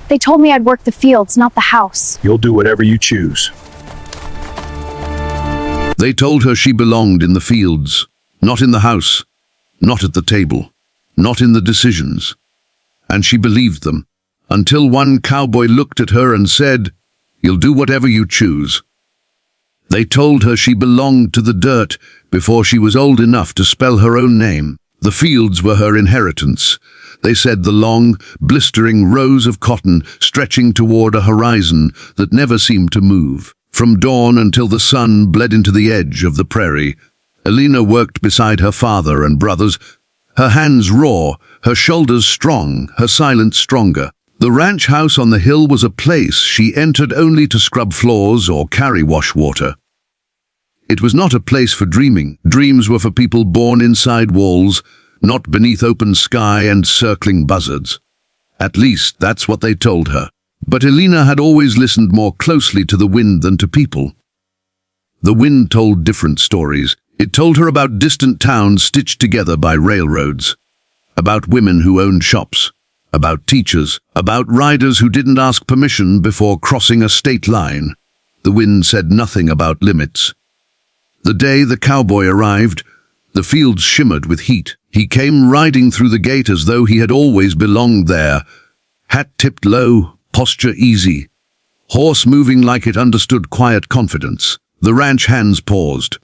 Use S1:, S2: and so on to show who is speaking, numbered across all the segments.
S1: They told me I'd work the fields, not the house.
S2: You'll do whatever you choose.
S3: They told her she belonged in the fields, not in the house, not at the table, not in the decisions. And she believed them, until one cowboy looked at her and said, "You'll do whatever you choose." They told her she belonged to the dirt before she was old enough to spell her own name. The fields were her inheritance. They said the long, blistering rows of cotton stretching toward a horizon that never seemed to move. From dawn until the sun bled into the edge of the prairie, Elena worked beside her father and brothers, her hands raw, her shoulders strong, her silence stronger. The ranch house on the hill was a place she entered only to scrub floors or carry wash water. It was not a place for dreaming. Dreams were for people born inside walls, not beneath open sky and circling buzzards. At least that's what they told her. But Elena had always listened more closely to the wind than to people. The wind told different stories. It told her about distant towns stitched together by railroads, about women who owned shops, about teachers, about riders who didn't ask permission before crossing a state line. The wind said nothing about limits. The day the cowboy arrived, the fields shimmered with heat. He came riding through the gate as though he had always belonged there, hat tipped low, posture easy, horse moving like it understood quiet confidence. The ranch hands paused.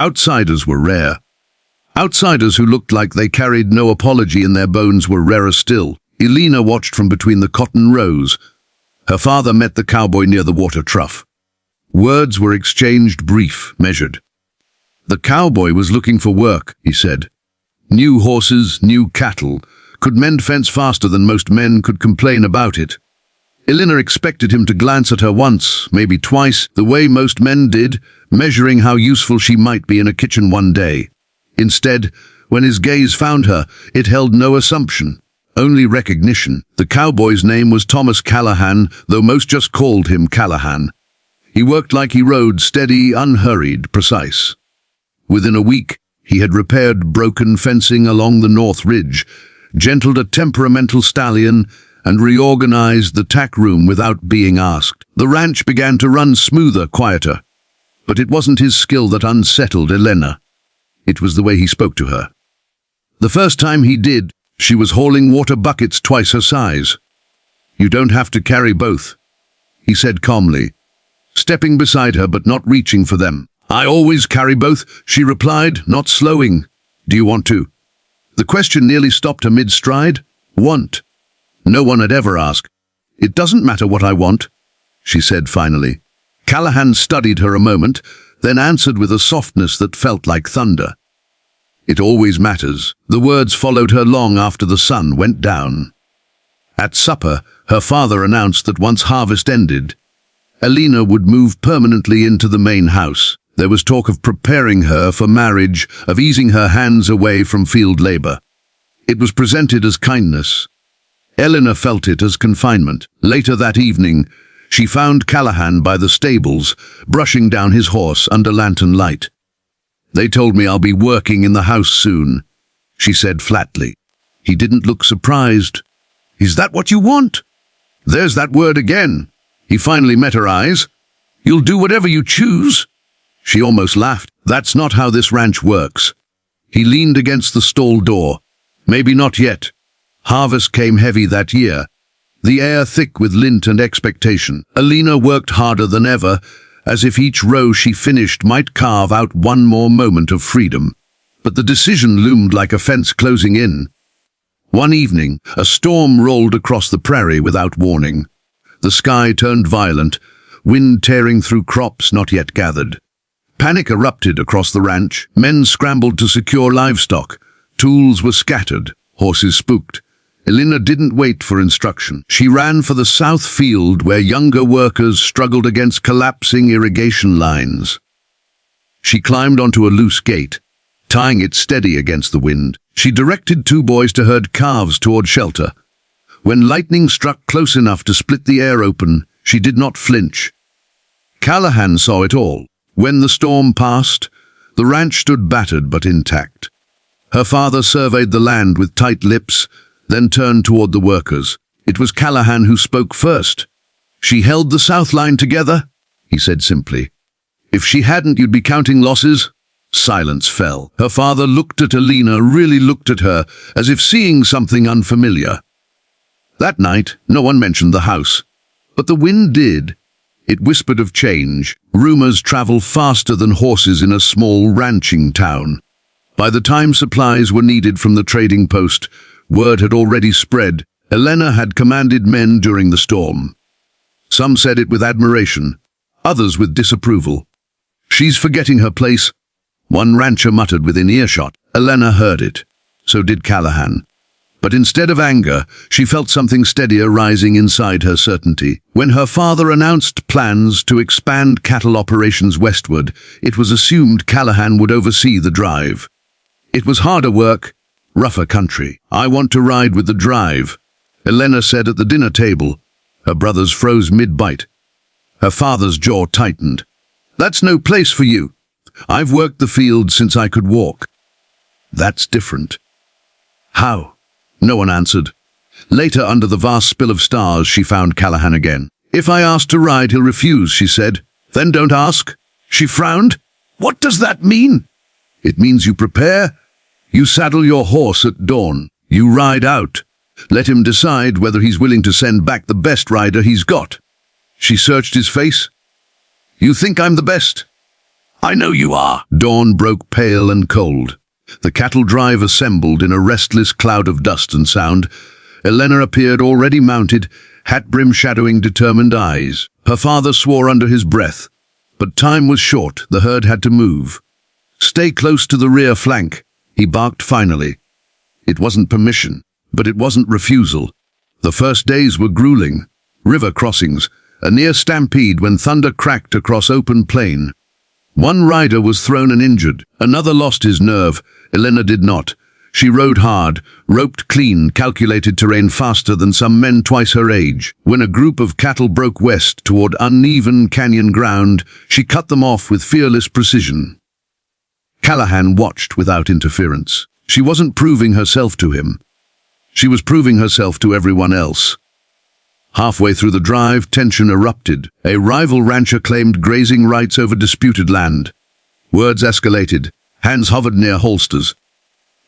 S3: Outsiders were rare. Outsiders who looked like they carried no apology in their bones were rarer still. Elena watched from between the cotton rows. Her father met the cowboy near the water trough. Words were exchanged, brief, measured. The cowboy was looking for work, he said. New horses, new cattle, could mend fence faster than most men could complain about it. Elena expected him to glance at her once, maybe twice, the way most men did, measuring how useful she might be in a kitchen one day. Instead, when his gaze found her, it held no assumption, only recognition. The cowboy's name was Thomas Callahan, though most just called him Callahan. He worked like he rode, steady, unhurried, precise. Within a week, he had repaired broken fencing along the North Ridge, gentled a temperamental stallion, and reorganized the tack room without being asked. The ranch began to run smoother, quieter. But it wasn't his skill that unsettled Elena. It was the way he spoke to her. The first time he did, she was hauling water buckets twice her size. "You don't have to carry both," he said calmly, stepping beside her but not reaching for them. "I always carry both," she replied, not slowing. "Do you want to?" The question nearly stopped her mid-stride. Want? No one had ever asked. "It doesn't matter what I want," she said finally. Callahan studied her a moment, then answered with a softness that felt like thunder. "It always matters." The words followed her long after the sun went down. At supper, her father announced that once harvest ended, Elena would move permanently into the main house. There was talk of preparing her for marriage, of easing her hands away from field labor. It was presented as kindness. Elena felt it as confinement. Later that evening, she found Callahan by the stables, brushing down his horse under lantern light. "They told me I'll be working in the house soon," she said flatly. He didn't look surprised. "Is that what you want?" "There's that word again." He finally met her eyes. "You'll do whatever you choose?" She almost laughed. "That's not how this ranch works." He leaned against the stall door. "Maybe not yet." Harvest came heavy that year, the air thick with lint and expectation. Elena worked harder than ever, as if each row she finished might carve out one more moment of freedom. But the decision loomed like a fence closing in. One evening, a storm rolled across the prairie without warning. The sky turned violent, wind tearing through crops not yet gathered. Panic erupted across the ranch. Men scrambled to secure livestock. Tools were scattered, horses spooked. Elena didn't wait for instruction. She ran for the south field where younger workers struggled against collapsing irrigation lines. She climbed onto a loose gate, tying it steady against the wind. She directed two boys to herd calves toward shelter. When lightning struck close enough to split the air open, she did not flinch. Callahan saw it all. When the storm passed, the ranch stood battered but intact. Her father surveyed the land with tight lips, then turned toward the workers. It was Callahan who spoke first. "She held the south line together," he said simply. "If she hadn't, you'd be counting losses." Silence fell. Her father looked at Elena, really looked at her, as if seeing something unfamiliar. That night, no one mentioned the house. But the wind did. It whispered of change. Rumors travel faster than horses in a small ranching town. By the time supplies were needed from the trading post, word had already spread. Elena had commanded men during the storm. Some said it with admiration, others with disapproval. "She's forgetting her place," one rancher muttered within earshot. Elena heard it. So did Callahan. But instead of anger, she felt something steadier rising inside her certainty. When her father announced plans to expand cattle operations westward, it was assumed Callahan would oversee the drive. It was harder work, rougher country. "I want to ride with the drive," Elena said at the dinner table. Her brothers froze mid-bite. Her father's jaw tightened. "That's no place for you. I've worked the field since I could walk." "That's different." "How?" No one answered. Later, under the vast spill of stars, she found Callahan again. "If I ask to ride, he'll refuse," she said. "Then don't ask." She frowned. "What does that mean?" "It means you prepare. You saddle your horse at dawn. You ride out. Let him decide whether he's willing to send back the best rider he's got." She searched his face. "You think I'm the best?" "I know you are." Dawn broke pale and cold. The cattle drive assembled in a restless cloud of dust and sound. Elena appeared already mounted, hat brim shadowing determined eyes. Her father swore under his breath. But time was short, the herd had to move. "Stay close to the rear flank," he barked finally. It wasn't permission, but it wasn't refusal. The first days were grueling. River crossings, a near stampede when thunder cracked across open plain. One rider was thrown and injured, another lost his nerve. Elena did not. She rode hard, roped clean, calculated terrain faster than some men twice her age. When a group of cattle broke west toward uneven canyon ground, she cut them off with fearless precision. Callahan watched without interference. She wasn't proving herself to him. She was proving herself to everyone else. Halfway through the drive, tension erupted. A rival rancher claimed grazing rights over disputed land. Words escalated. Hands hovered near holsters.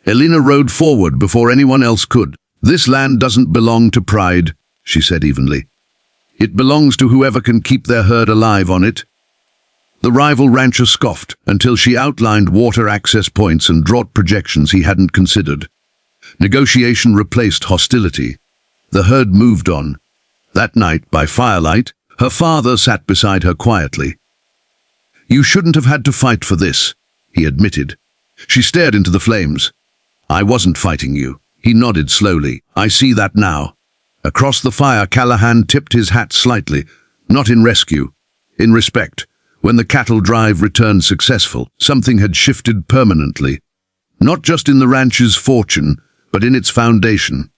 S3: Elena rode forward before anyone else could. "This land doesn't belong to pride," she said evenly. "It belongs to whoever can keep their herd alive on it." The rival rancher scoffed until she outlined water access points and drought projections he hadn't considered. Negotiation replaced hostility. The herd moved on. That night, by firelight, her father sat beside her quietly. "You shouldn't have had to fight for this," he admitted. She stared into the flames. "I wasn't fighting you." He nodded slowly. "I see that now." Across the fire, Callahan tipped his hat slightly, not in rescue, in respect. When the cattle drive returned successful, something had shifted permanently. Not just in the ranch's fortune, but in its foundation.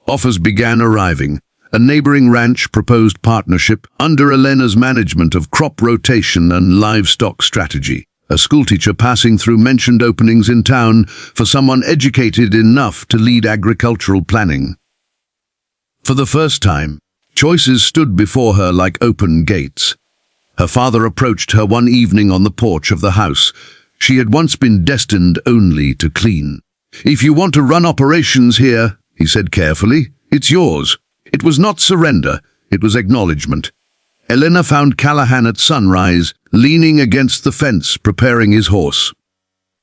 S3: Offers began arriving. A neighboring ranch proposed partnership under Elena's management of crop rotation and livestock strategy. A schoolteacher passing through mentioned openings in town for someone educated enough to lead agricultural planning. For the first time, choices stood before her like open gates. Her father approached her one evening on the porch of the house she had once been destined only to clean. "If you want to run operations here," he said carefully, "it's yours." It was not surrender, it was acknowledgement. Elena found Callahan at sunrise, leaning against the fence, preparing his horse.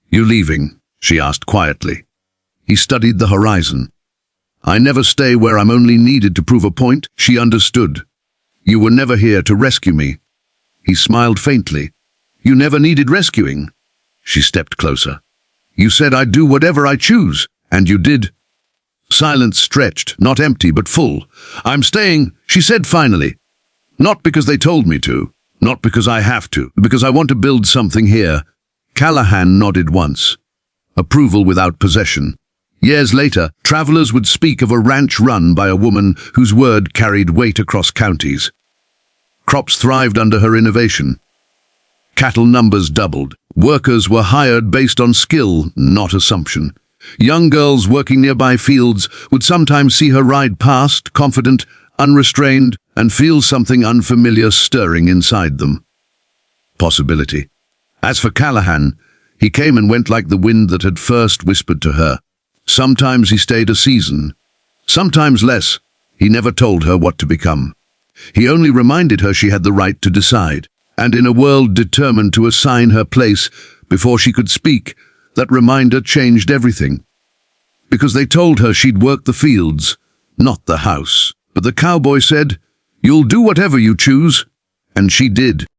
S3: "You leaving?" she asked quietly. He studied the horizon. "I never stay where I'm only needed to prove a point." She understood. "You were never here to rescue me." He smiled faintly. "You never needed rescuing." She stepped closer. "You said I'd do whatever I choose, and you did." Silence stretched, not empty but full. "I'm staying," she said finally. "Not because they told me to, not because I have to, because I want to build something here." Callahan nodded once. Approval without possession. Years later, travelers would speak of a ranch run by a woman whose word carried weight across counties. Crops thrived under her innovation. Cattle numbers doubled. Workers were hired based on skill, not assumption. Young girls working nearby fields would sometimes see her ride past, confident, unrestrained, and feel something unfamiliar stirring inside them. Possibility. As for Callahan, he came and went like the wind that had first whispered to her. Sometimes he stayed a season, sometimes less. He never told her what to become. He only reminded her she had the right to decide, and in a world determined to assign her place before she could speak, that reminder changed everything. Because they told her she'd work the fields, not the house. But the cowboy said, "You'll do whatever you choose," and she did.